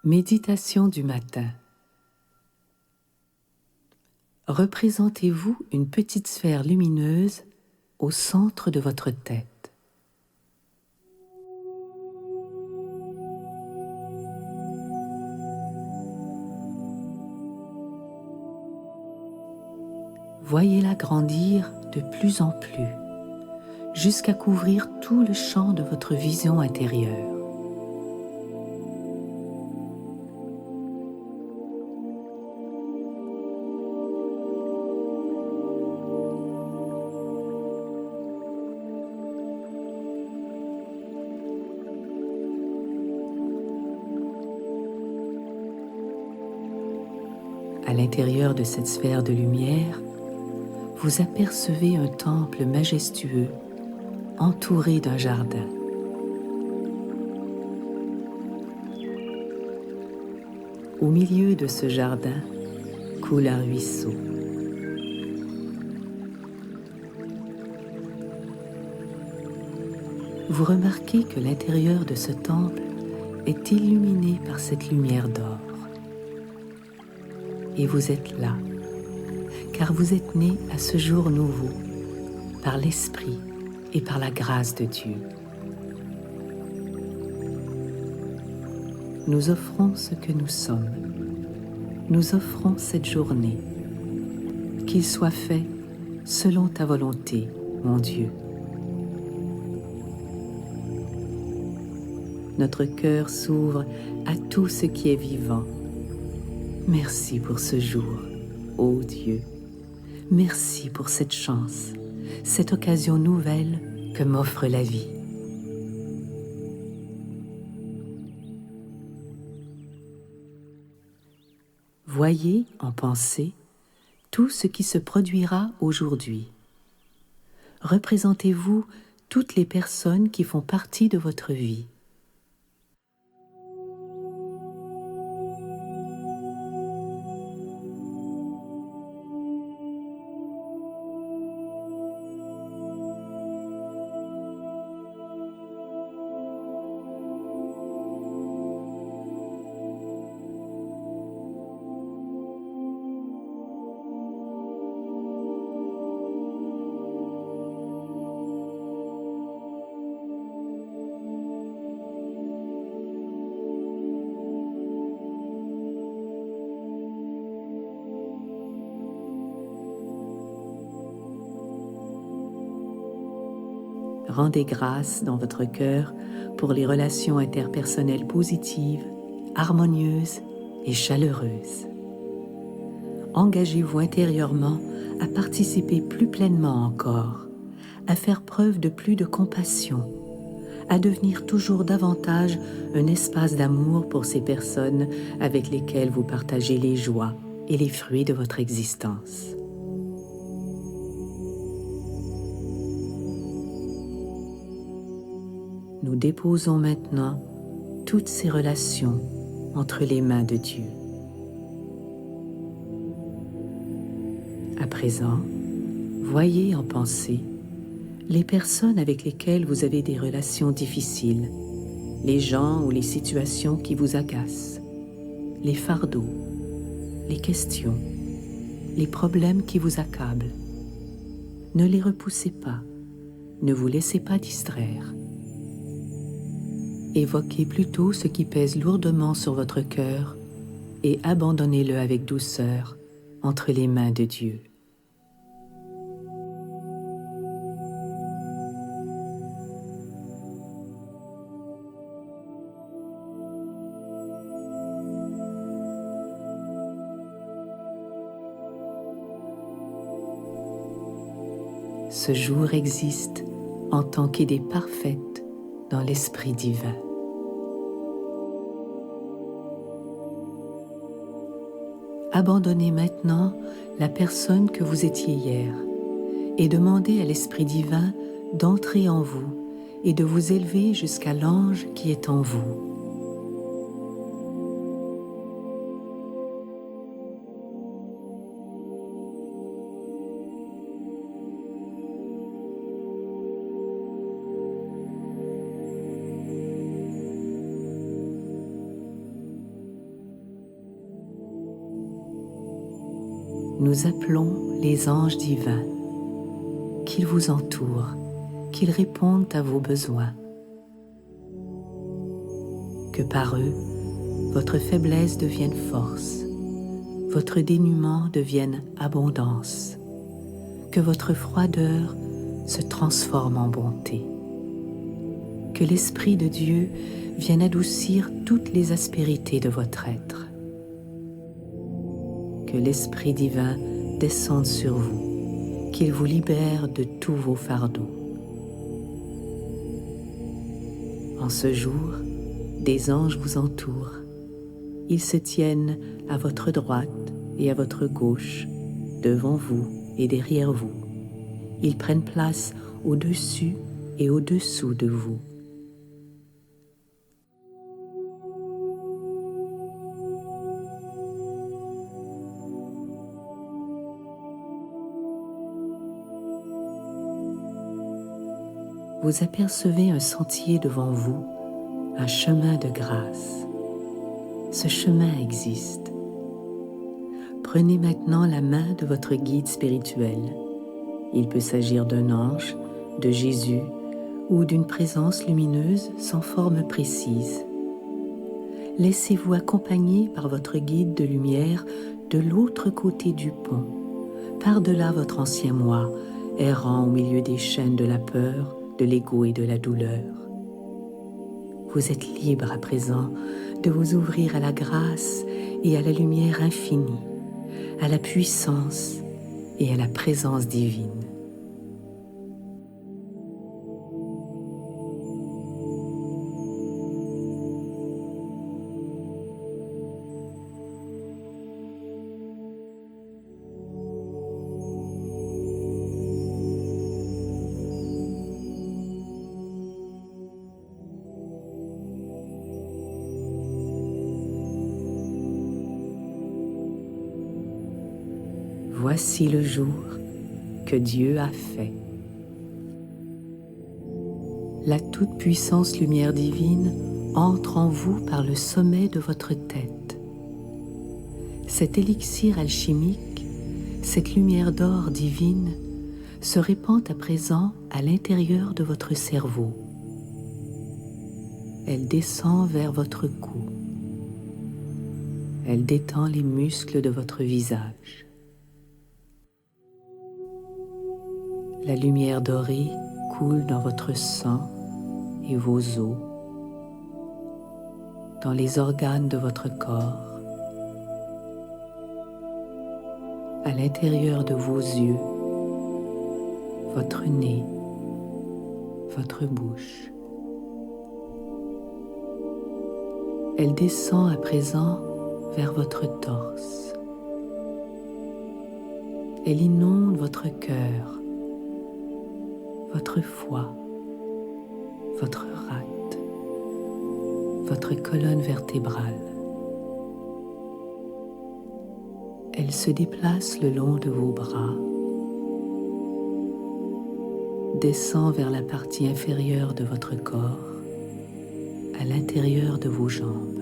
Méditation du matin. Représentez-vous une petite sphère lumineuse au centre de votre tête. Voyez-la grandir de plus en plus, jusqu'à couvrir tout le champ de votre vision intérieure. À l'intérieur de cette sphère de lumière, vous apercevez un temple majestueux entouré d'un jardin. Au milieu de ce jardin coule un ruisseau. Vous remarquez que l'intérieur de ce temple est illuminé par cette lumière d'or. Et vous êtes là, car vous êtes né à ce jour nouveau, par l'Esprit et par la grâce de Dieu. Nous offrons ce que nous sommes. Nous offrons cette journée. Qu'il soit fait selon ta volonté, mon Dieu. Notre cœur s'ouvre à tout ce qui est vivant. Merci pour ce jour, ô Dieu. Merci pour cette chance, cette occasion nouvelle que m'offre la vie. Voyez en pensée tout ce qui se produira aujourd'hui. Représentez-vous toutes les personnes qui font partie de votre vie. Rendez grâce dans votre cœur pour les relations interpersonnelles positives, harmonieuses et chaleureuses. Engagez-vous intérieurement à participer plus pleinement encore, à faire preuve de plus de compassion, à devenir toujours davantage un espace d'amour pour ces personnes avec lesquelles vous partagez les joies et les fruits de votre existence. Nous déposons maintenant toutes ces relations entre les mains de Dieu. À présent, voyez en pensée les personnes avec lesquelles vous avez des relations difficiles, les gens ou les situations qui vous agacent, les fardeaux, les questions, les problèmes qui vous accablent. Ne les repoussez pas, ne vous laissez pas distraire. Évoquez plutôt ce qui pèse lourdement sur votre cœur et abandonnez-le avec douceur entre les mains de Dieu. Ce jour existe en tant qu'idée parfaite dans l'Esprit divin. Abandonnez maintenant la personne que vous étiez hier et demandez à l'Esprit divin d'entrer en vous et de vous élever jusqu'à l'ange qui est en vous. nous appelons les anges divins, qu'ils vous entourent, qu'ils répondent à vos besoins. Que par eux, votre faiblesse devienne force, votre dénuement devienne abondance, que votre froideur se transforme en bonté. Que l'Esprit de Dieu vienne adoucir toutes les aspérités de votre être. Que l'Esprit divin descende sur vous, qu'il vous libère de tous vos fardeaux. En ce jour, des anges vous entourent. Ils se tiennent à votre droite et à votre gauche, devant vous et derrière vous. Ils prennent place au-dessus et au-dessous de vous. Vous apercevez un sentier devant vous, un chemin de grâce. Ce chemin existe. Prenez maintenant la main de votre guide spirituel. Il peut s'agir d'un ange, de Jésus ou d'une présence lumineuse sans forme précise. Laissez-vous accompagner par votre guide de lumière de l'autre côté du pont, par-delà votre ancien moi, errant au milieu des chaînes de la peur, de l'ego et de la douleur. Vous êtes libre à présent de vous ouvrir à la grâce et à la lumière infinie, à la puissance et à la présence divine. Voici le jour que Dieu a fait. La toute-puissance lumière divine entre en vous par le sommet de votre tête. Cet élixir alchimique, cette lumière d'or divine, se répand à présent à l'intérieur de votre cerveau. Elle descend vers votre cou. Elle détend les muscles de votre visage. La lumière dorée coule dans votre sang et vos os, dans les organes de votre corps, à l'intérieur de vos yeux, votre nez, votre bouche. Elle descend à présent vers votre torse. Elle inonde votre cœur, votre foie, votre rate, votre colonne vertébrale. Elle se déplace le long de vos bras, descend vers la partie inférieure de votre corps, à l'intérieur de vos jambes.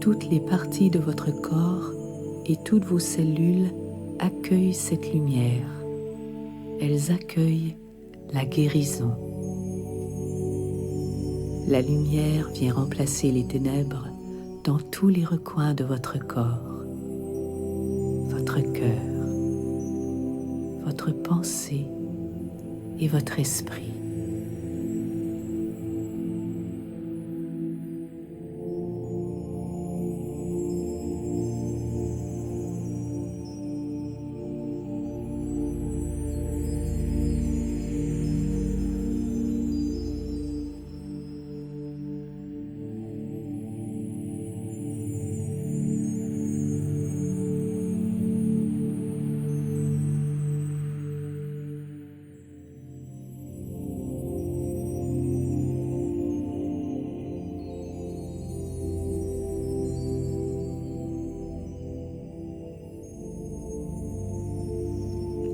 Toutes les parties de votre corps et toutes vos cellules accueillent cette lumière. Elles accueillent la guérison. La lumière vient remplacer les ténèbres dans tous les recoins de votre corps, votre cœur, votre pensée et votre esprit.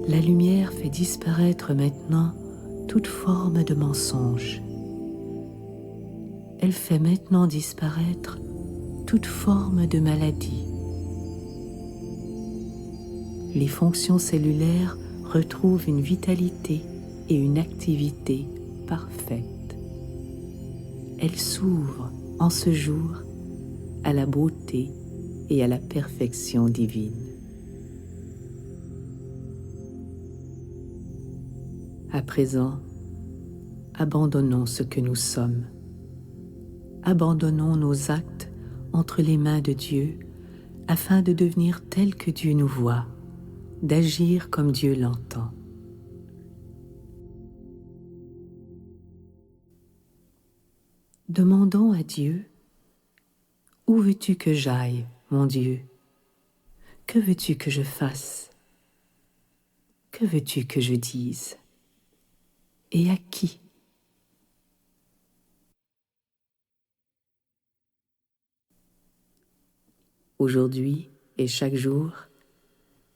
La lumière fait disparaître maintenant toute forme de mensonge. Elle fait maintenant disparaître toute forme de maladie. Les fonctions cellulaires retrouvent une vitalité et une activité parfaite. Elles s'ouvrent en ce jour à la beauté et à la perfection divine. À présent, abandonnons ce que nous sommes. Abandonnons nos actes entre les mains de Dieu afin de devenir tels que Dieu nous voit, d'agir comme Dieu l'entend. Demandons à Dieu: où veux-tu que j'aille, mon Dieu? Que veux-tu que je fasse? Que veux-tu que je dise? Et à qui? Aujourd'hui et chaque jour,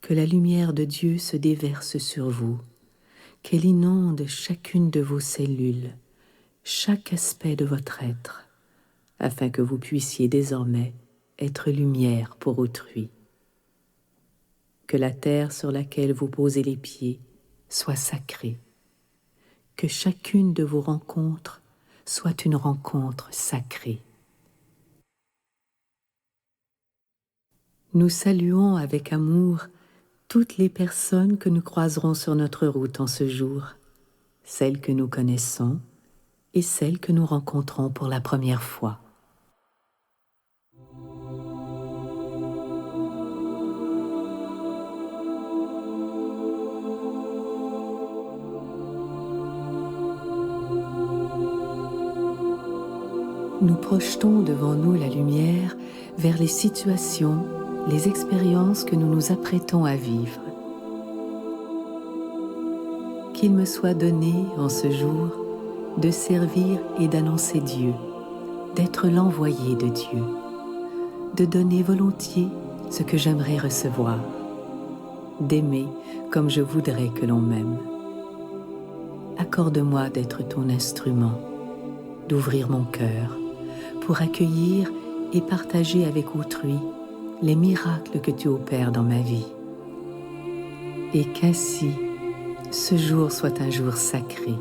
que la lumière de Dieu se déverse sur vous, qu'elle inonde chacune de vos cellules, chaque aspect de votre être, afin que vous puissiez désormais être lumière pour autrui. Que la terre sur laquelle vous posez les pieds soit sacrée. Que chacune de vos rencontres soit une rencontre sacrée. Nous saluons avec amour toutes les personnes que nous croiserons sur notre route en ce jour, celles que nous connaissons et celles que nous rencontrons pour la première fois. Nous projetons devant nous la lumière vers les situations, les expériences que nous nous apprêtons à vivre. Qu'il me soit donné en ce jour de servir et d'annoncer Dieu, d'être l'envoyé de Dieu, de donner volontiers ce que j'aimerais recevoir, d'aimer comme je voudrais que l'on m'aime. Accorde-moi d'être ton instrument, d'ouvrir mon cœur pour accueillir et partager avec autrui les miracles que tu opères dans ma vie. Et qu'ainsi, ce jour soit un jour sacré,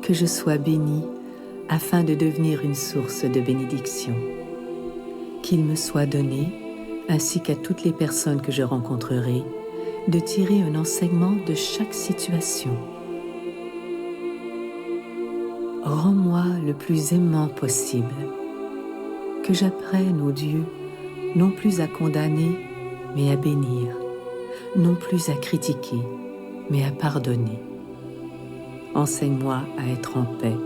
que je sois béni afin de devenir une source de bénédiction. Qu'il me soit donné, ainsi qu'à toutes les personnes que je rencontrerai, de tirer un enseignement de chaque situation. Rends-moi le plus aimant possible, que j'apprenne, ô Dieu, non plus à condamner, mais à bénir, non plus à critiquer, mais à pardonner. Enseigne-moi à être en paix,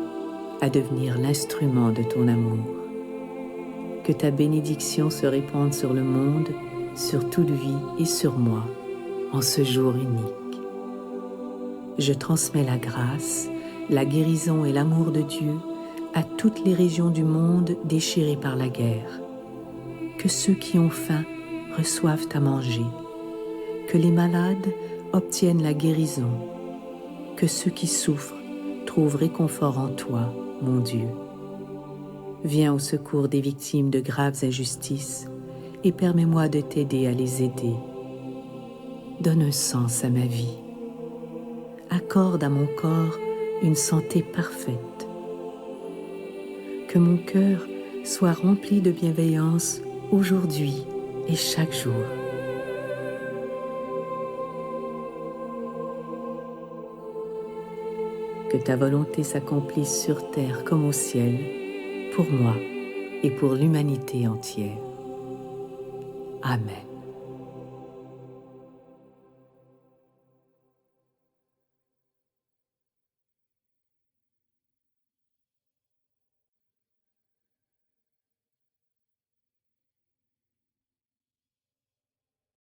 à devenir l'instrument de ton amour. Que ta bénédiction se répande sur le monde, sur toute vie et sur moi, en ce jour unique. Je transmets la grâce, la guérison et l'amour de Dieu à toutes les régions du monde déchirées par la guerre. Que ceux qui ont faim reçoivent à manger, que les malades obtiennent la guérison, que ceux qui souffrent trouvent réconfort en toi, mon Dieu. Viens au secours des victimes de graves injustices et permets-moi de t'aider à les aider. Donne un sens à ma vie. Accorde à mon corps une santé parfaite. Que mon cœur soit rempli de bienveillance aujourd'hui et chaque jour. Que ta volonté s'accomplisse sur terre comme au ciel, pour moi et pour l'humanité entière. Amen.